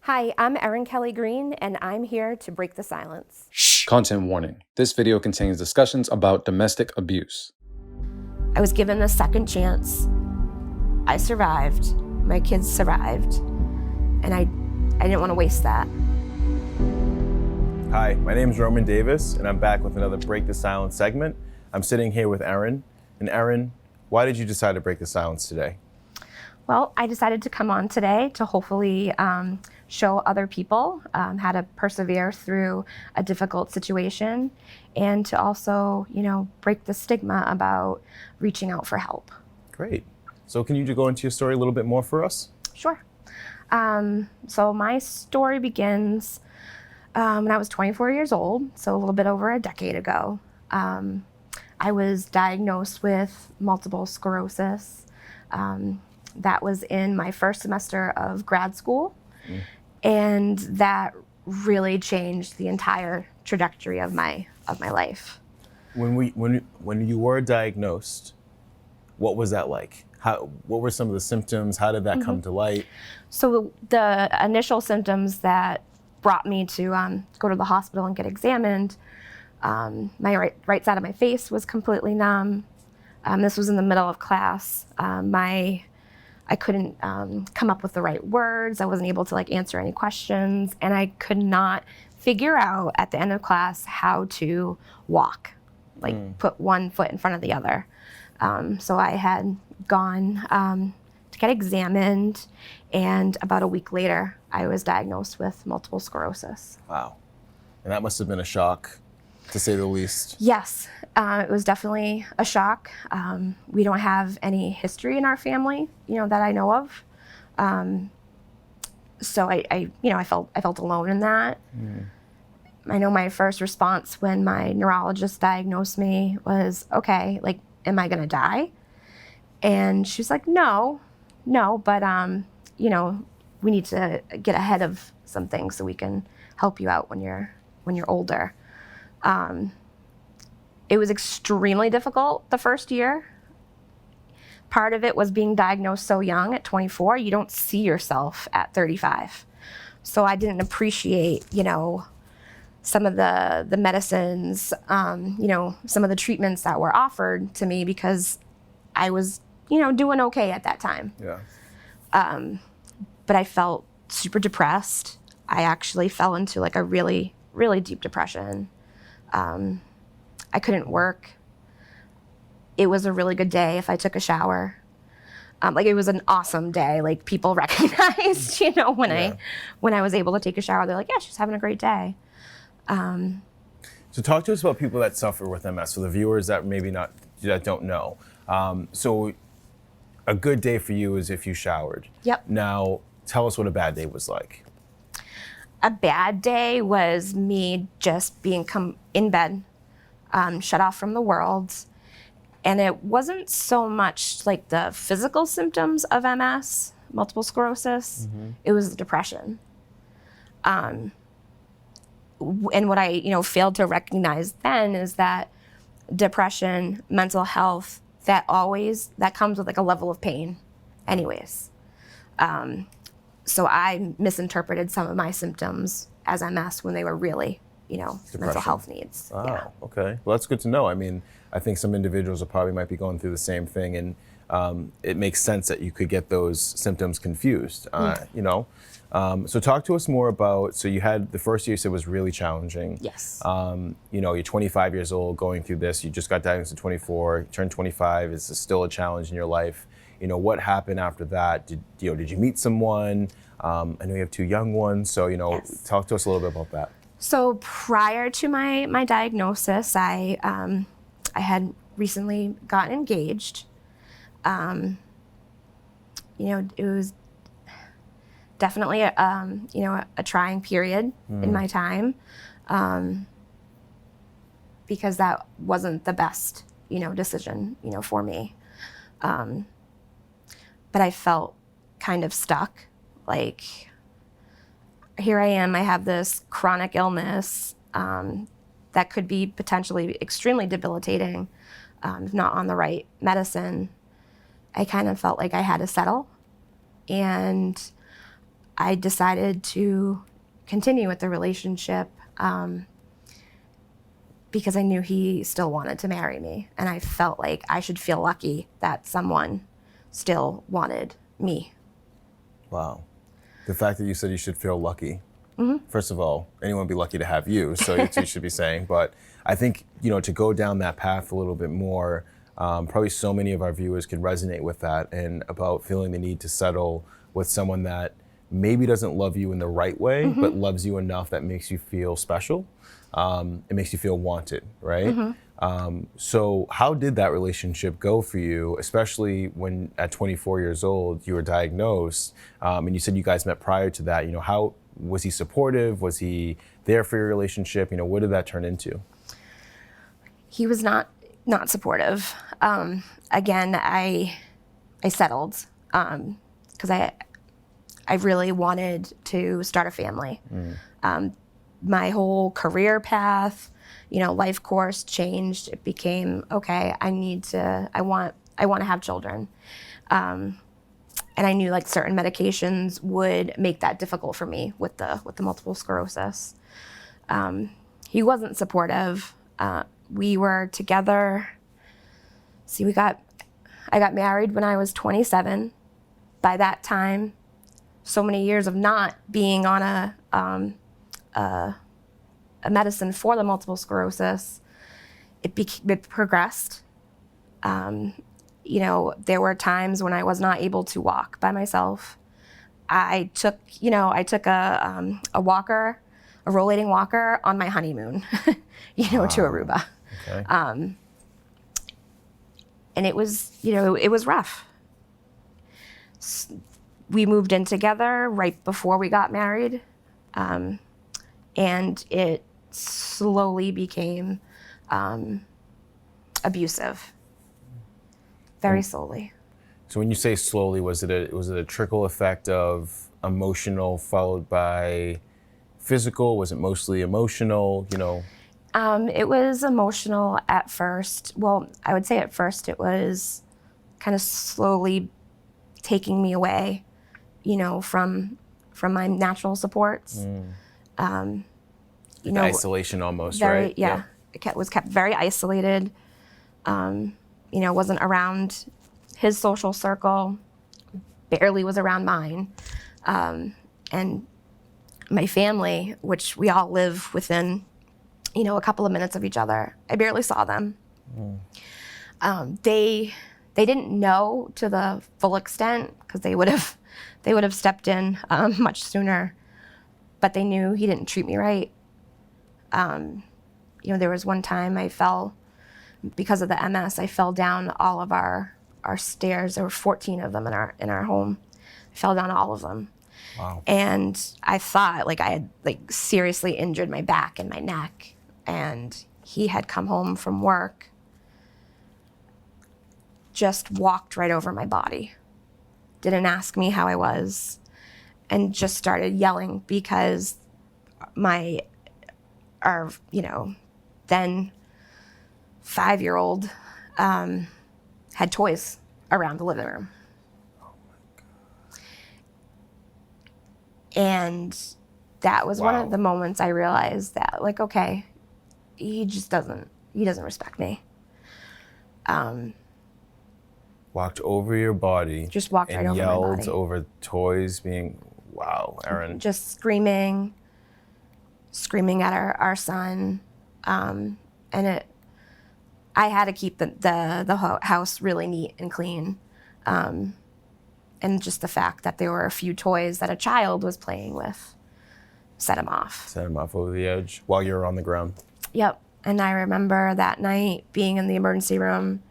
Hi, I'm Erin Kelly Green, and I'm here to break the silence. Content warning. This video contains discussions about domestic abuse. I was given a second chance. I survived. My kids survived. And I didn't want to waste that. Hi, my name is Roman Davis, and I'm back with another Break the Silence segment. I'm sitting here with Erin. And Erin, why did you decide to break the silence today? Well, I decided to come on today to hopefully show other people how to persevere through a difficult situation, and to also, break the stigma about reaching out for help. Great. So can you go into your story a little bit more for us? Sure. So my story begins when I was 24 years old, so a little bit over a decade ago. I was diagnosed with multiple sclerosis. That was in my first semester of grad school, and that really changed the entire trajectory of my life. When you were diagnosed, what was that like? What were some of the symptoms? How did that come to light? So the initial symptoms that brought me to go to the hospital and get examined, my right side of my face was completely numb. This was in the middle of class. I couldn't come up with the right words. I wasn't able to answer any questions, and I could not figure out at the end of class how to walk, put one foot in front of the other. So I had gone to get examined, and about a week later, I was diagnosed with multiple sclerosis. Wow. And that must have been a shock, to say the least. Yes, it was definitely a shock. We don't have any history in our family, that I know of. So I felt alone in that. I know my first response when my neurologist diagnosed me was, okay, am I gonna die? And she's like, no, but we need to get ahead of some things so we can help you out when you're older. It was extremely difficult the first year. Part of it was being diagnosed so young at 24. You don't see yourself at 35. So I didn't appreciate, some of the medicines, some of the treatments that were offered to me, because I was, doing okay at that time. Yeah. But I felt super depressed. I actually fell into a really, really deep depression. I couldn't work. It was a really good day if I took a shower. It was an awesome day. People recognized, when I was able to take a shower, they're like, yeah, she's having a great day. So talk to us about people that suffer with MS, for the viewers that that don't know. So a good day for you is if you showered. Yep. Now, tell us what a bad day was like. A bad day was me just being in bed, shut off from the world. And it wasn't so much the physical symptoms of MS, multiple sclerosis, it was the depression. And what I, failed to recognize then is that depression, mental health, that comes with a level of pain anyways. So I misinterpreted some of my symptoms as MS when they were really, mental health needs. Oh, yeah. Okay. Well, that's good to know. I think some individuals might be going through the same thing, and it makes sense that you could get those symptoms confused, So talk to us more about, so you had, the first year you said was really challenging. Yes. You're 25 years old going through this, you just got diagnosed at 24, you turned 25, it's still a challenge in your life. What happened after that? Did you meet someone? I know you have two young ones, so, Yes. Talk to us a little bit about that. So prior to my diagnosis, I had recently gotten engaged. It was definitely a trying period in my time, because that wasn't the best decision for me. But I felt kind of stuck. Here I am, I have this chronic illness that could be potentially extremely debilitating if not on the right medicine. I kind of felt like I had to settle. And I decided to continue with the relationship because I knew he still wanted to marry me. And I felt like I should feel lucky that someone still wanted me. Wow. The fact that you said you should feel lucky. First of all, anyone would be lucky to have you, so you should be saying. But I think, to go down that path a little bit more, probably so many of our viewers could resonate with that, and about feeling the need to settle with someone that maybe doesn't love you in the right way, but loves you enough that makes you feel special. It makes you feel wanted, right? So how did that relationship go for you, especially when at 24 years old you were diagnosed, and you said you guys met prior to that? How was he supportive? Was he there for your relationship? What did that turn into? He was not supportive. Again, I settled because I really wanted to start a family. My whole career path, life course changed. It became, okay, I want to have children. And I knew like certain medications would make that difficult for me with the multiple sclerosis. He wasn't supportive. We were together. I got married when I was 27. By that time, so many years of not being on a medicine for the multiple sclerosis, it progressed. There were times when I was not able to walk by myself. I took a walker, a rollating walker on my honeymoon, to Aruba. Okay. And it was rough. We moved in together right before we got married. And it slowly became abusive. Very slowly. So when you say slowly, was it a trickle effect of emotional followed by physical? Was it mostly emotional? It was emotional at first. Well, I would say at first it was kind of slowly taking me away, from my natural supports. Isolation almost, very, right? Yeah. It was kept very isolated. Wasn't around his social circle, barely was around mine. And my family, which we all live within, a couple of minutes of each other, I barely saw them. They didn't know to the full extent because they would have stepped in much sooner, but they knew he didn't treat me right. There was one time I fell, because of the MS, I fell down all of our stairs. There were 14 of them in our home. I fell down all of them. Wow. And I thought I had seriously injured my back and my neck. And he had come home from work, just walked right over my body, didn't ask me how I was, and just started yelling because our then 5-year-old had toys around the living room. Oh my God. And that was one Wow. of the moments I realized that, okay, he doesn't respect me. Walked over your body. Just walked right over my body. And yelled over toys being, wow, Erin. Just screaming at our son. And I had to keep the house really neat and clean. And just the fact that there were a few toys that a child was playing with set him off. Set him off over the edge while you were on the ground. Yep. And I remember that night being in the emergency room,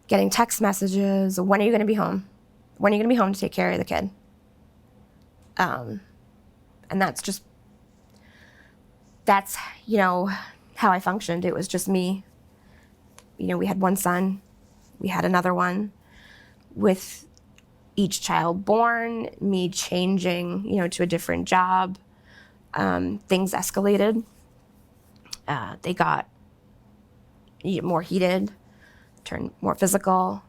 getting text messages, when are you going to be home? When are you going to be home to take care of the kid? And that's how I functioned. It was just me. We had one son, we had another one. With each child born, me changing, to a different job, things escalated. They got more heated, turned more physical.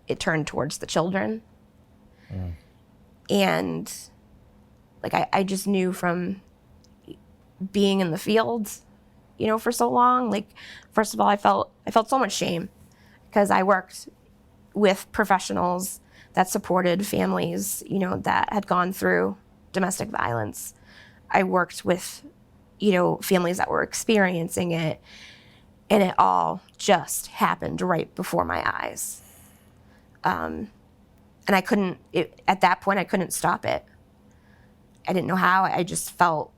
It turned towards the children. And like, I just knew from being in the fields, you know, for so long, like, first of all, I felt so much shame because I worked with professionals that supported families, you know, that had gone through domestic violence. I worked with, you know, families that were experiencing it, and it all just happened right before my eyes. And I couldn't, at that point, I couldn't stop it. I didn't know how. I just felt.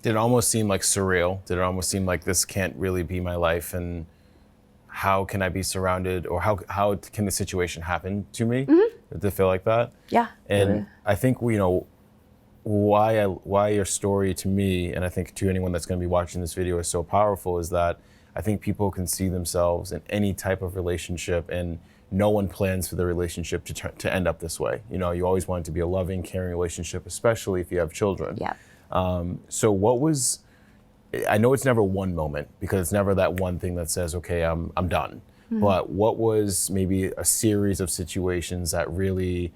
Did it almost seem like surreal? Did it almost seem like this can't really be my life, and how can I be surrounded, or how can the situation happen to me? Did it feel like that? Yeah. And I think, you know, why your story to me, and I think to anyone that's going to be watching this video, is so powerful is that I think people can see themselves in any type of relationship, and no one plans for the relationship to end up this way. You know, you always want it to be a loving, caring relationship, especially if you have children. Yeah. So what was, I know it's never one moment, because it's never that one thing that says, okay, I'm done. But what was maybe a series of situations that really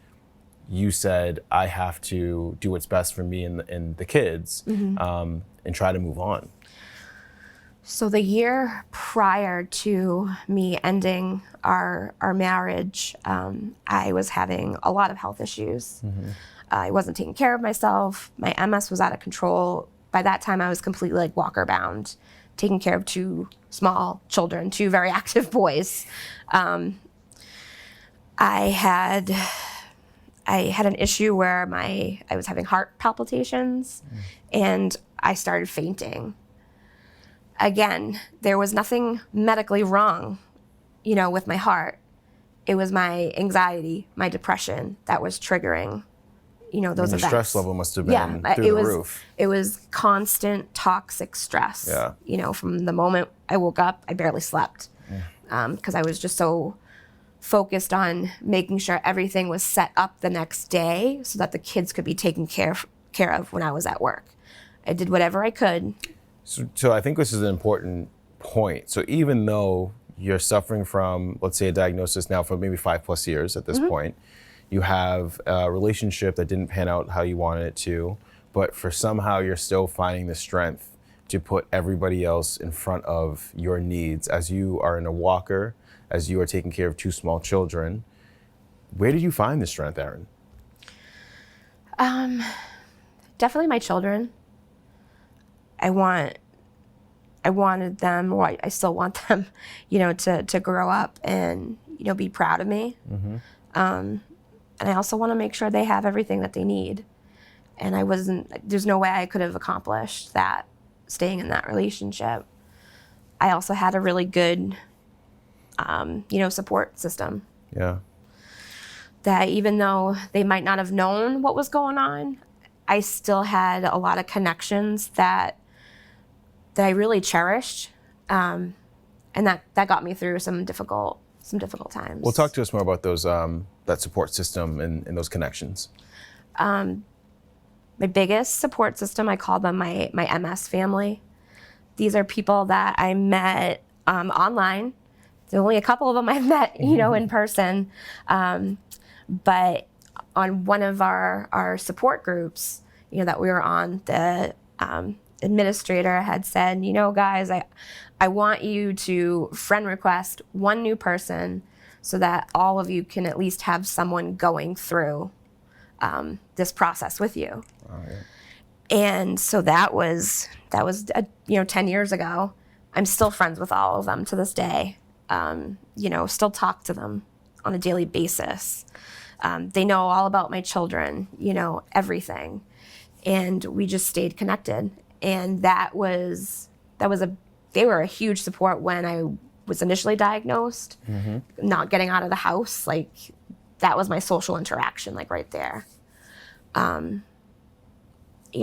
you said, I have to do what's best for me and the kids, and try to move on? So the year prior to me ending our marriage, I was having a lot of health issues. I wasn't taking care of myself. My MS was out of control. By that time, I was completely like walker bound, taking care of 2 small children, 2 very active boys. I had an issue where I was having heart palpitations, and I started fainting. Again, there was nothing medically wrong, you know, with my heart. It was my anxiety, my depression that was triggering, you know, those The events. stress level must have been through the roof. It was constant toxic stress. Yeah. You know, from the moment I woke up, I barely slept because I was just so focused on making sure everything was set up the next day so that the kids could be taken care of when I was at work. I did whatever I could. So I think this is an important point. So even though you're suffering from, let's say, a diagnosis now for maybe 5+ years at this point, you have a relationship that didn't pan out how you wanted it to, but for somehow you're still finding the strength to put everybody else in front of your needs as you are in a walker, as you are taking care of 2 small children. Where did you find the strength, Erin? Definitely my children. I wanted them, or I still want them, you know, to grow up and, you know, be proud of me. And I also want to make sure they have everything that they need. And there's no way I could have accomplished that staying in that relationship. I also had a really good, you know, support system. Yeah. That even though they might not have known what was going on, I still had a lot of connections that I really cherished, and that got me through some difficult times. Well, talk to us more about those that support system and those connections. My biggest support system, I call them my MS family. These are people that I met online. There's only a couple of them I've met, you know, in person. But on one of our support groups, you know, that we were on, the administrator had said, you know, guys, I want you to friend request 1 new person so that all of you can at least have someone going through this process with you. Oh, yeah. And so that was 10 years ago. I'm still friends with all of them to this day. You know, still talk to them on a daily basis. They know all about my children, you know, everything. And we just stayed connected. And they were a huge support when I was initially diagnosed, not getting out of the house. Like, that was my social interaction, like right there. You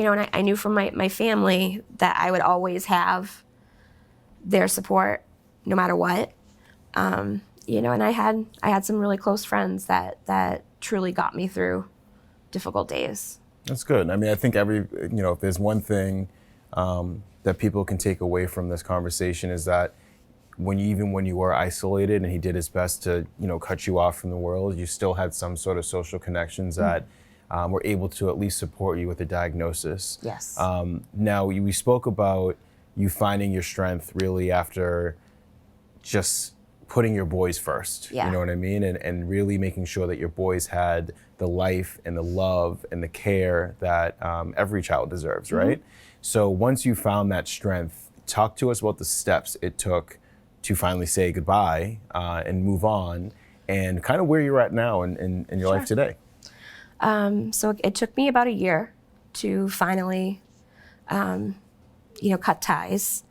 know, and I knew from my family that I would always have their support no matter what. You know, and I had some really close friends that truly got me through difficult days. That's good. I mean, I think if there's one thing that people can take away from this conversation is that even when you were isolated and he did his best to, cut you off from the world, you still had some sort of social connections that were able to at least support you with a diagnosis. Yes. Now, we spoke about you finding your strength really after just putting your boys first. Yeah. You know what I mean? And really making sure that your boys had the life and the love and the care that every child deserves, right? So once you found that strength, talk to us about the steps it took to finally say goodbye and move on, and kind of where you're at now in your life today. So it took me about a year to finally, cut ties.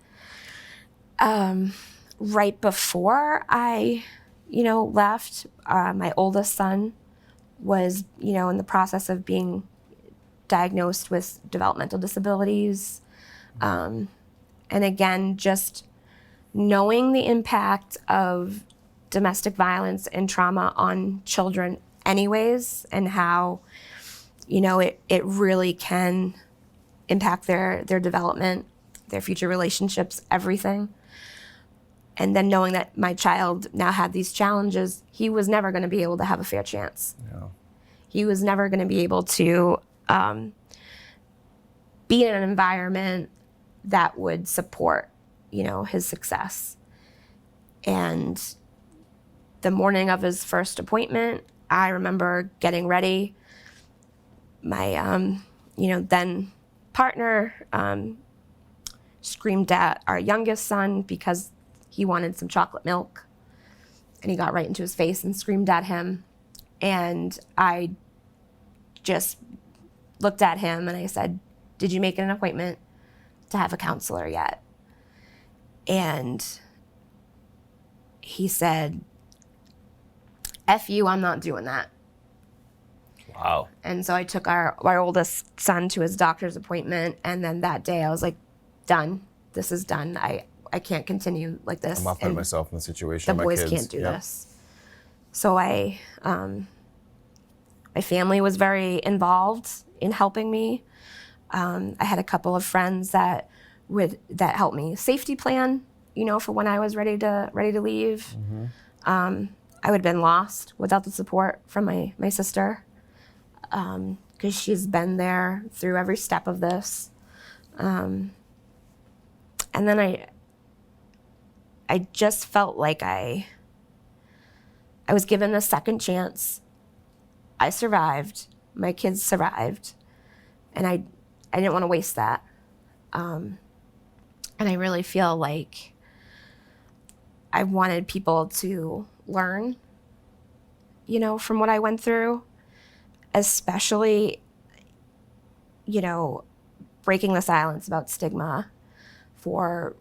Right before I, left, my oldest son was, in the process of being diagnosed with developmental disabilities. And again, just knowing the impact of domestic violence and trauma on children anyways, and how, it really can impact their development, their future relationships, everything. And then knowing that my child now had these challenges, he was never going to be able to have a fair chance. No. He was never going to be able to be in an environment that would support, his success. And the morning of his first appointment, I remember getting ready. My, then partner screamed at our youngest son because he wanted some chocolate milk, and he got right into his face and screamed at him. And I just looked at him and I said, "Did you make an appointment to have a counselor yet?" And he said, "F you, I'm not doing that." Wow. And so I took our oldest son to his doctor's appointment, and then that day I was like, done. This is done. I can't continue like this. I'm not putting myself in the situation. The my boys kids. can't do this. So my family was very involved in helping me. I had a couple of friends that helped me safety plan, for when I was ready to leave. I would have been lost without the support from my sister, because she's been there through every step of this. And then I just felt like I was given a second chance. I survived. My kids survived. And I didn't want to waste that. And I really feel like I wanted people to learn, from what I went through, especially, breaking the silence about stigma for,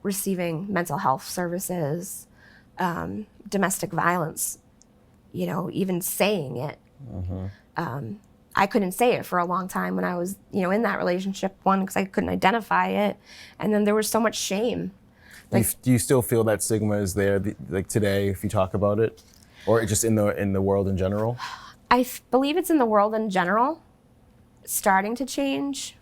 receiving mental health services, domestic violence, even saying it. I couldn't say it for a long time when I was, in that relationship, one, because I couldn't identify it. And then there was so much shame. Do you still feel that stigma is there, like today, if you talk about it, or just in the world in general? I believe it's in the world in general, starting to change.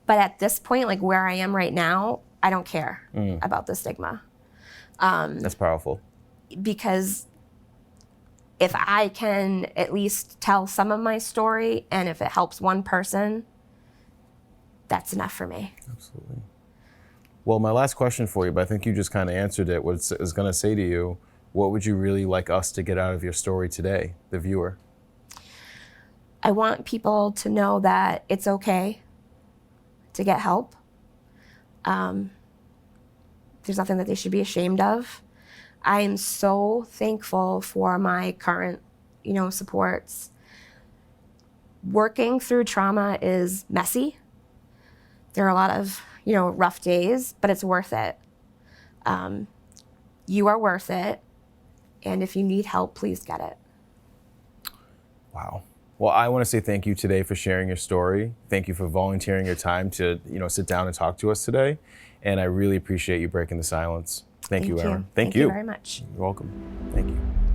But at this point, like where I am right now, I don't care about the stigma. That's powerful. Because if I can at least tell some of my story, and if it helps one person, that's enough for me. Absolutely. Well, my last question for you, but I think you just kind of answered it, was going to say to you, what would you really like us to get out of your story today, the viewer? I want people to know that it's okay to get help. There's nothing that they should be ashamed of. I am so thankful for my current, supports. Working through trauma is messy. There are a lot of, rough days, but it's worth it. You are worth it. And if you need help, please get it. Wow. Well, I want to say thank you today for sharing your story. Thank you for volunteering your time to, sit down and talk to us today. And I really appreciate you breaking the silence. Thank you, Erin. Thank you very much. You're welcome. Thank you.